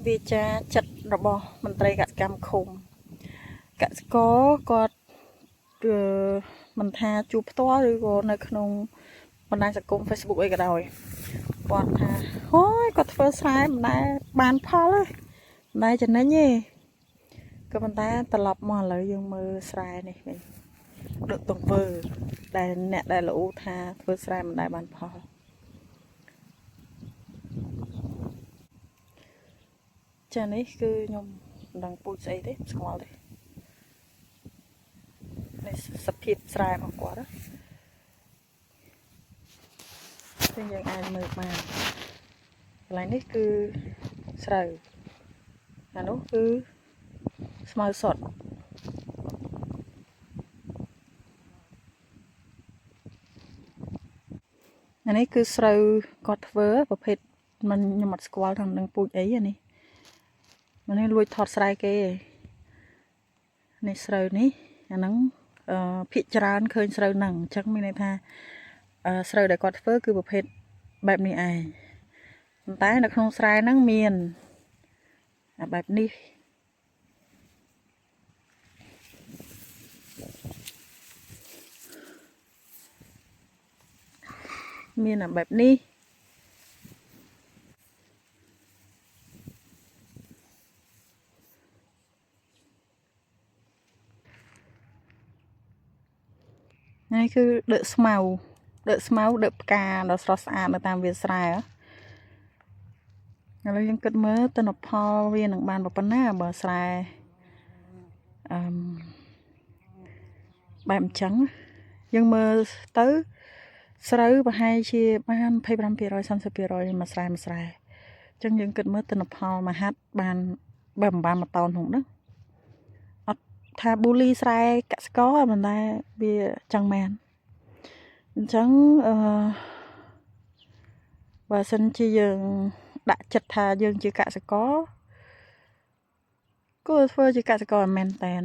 វាចាចិត្តរបស់មន្ត្រីកសិកម្មឃុំកសិករគាត់មិនថាជួបផ្ទាល់ឬក៏នៅក្នុងបណ្ដាញសង្គម Facebook អីក៏ដោយគាត់ថាអូយគាត់ធ្វើស្រែមិនដែលបានផលទេមិនដែលចំណេញទេក៏ប៉ុន្តែត្រឡប់មកឥឡូវយើងមើលស្រែនេះវិញដូចទង្វើដែលអ្នកដែលលោកថាធ្វើស្រែមិនដែលបានផលចានេះគឺខ្ញុំមិនដឹងពូជស្អីទេស្គាល់ទេនេះសភាពស្រែរបស់គាត់ណាយើងអាចមើលបានកន្លែងនេះគឺស្រូវអានោះគឺស្មៅសុទ្ធអានេះគឺស្រូវគាត់ធ្វើប្រភេទមិនខ្ញុំអត់ស្គាល់ថានឹងពូជអីនេះនេះលួចថតស្រែគេនេះស្រូវនេះអាហ្នឹងភាគច្រើនឃើញស្រូវហ្នឹងអញ្ចឹងមានន័យថាស្រូវដែលគាត់ធ្វើគឺប្រភេទបែបនេះឯងប៉ុន្តែនៅក្នុងស្រែហ្នឹងមានបែបនេះមានបែបនេះនេះគឺដើកស្មៅដើកផ្កាដ៏ស្រស់ស្អាតនៅតាមវាលស្រែឥឡូវយើងគិតមើលទិន្នផលវានឹងបានប៉ុណ្ណាបើស្រែបែបអញ្ចឹងយើងមើលទៅស្រូវប្រហែលជាបាន25% 30%មួយស្រែអញ្ចឹងយើងគិតមើលទិន្នផលមហាត់បានបើមិនបានមួយតោនហ្នឹងណាអត់ថាប៊ូលីស្រែកសិករមិនដែរវាចឹងមែនអញ្ចឹងបើសិនជាយើងដាក់ចិត្តថាយើងជាកសិករគួរធ្វើជាកសិករមែនតែន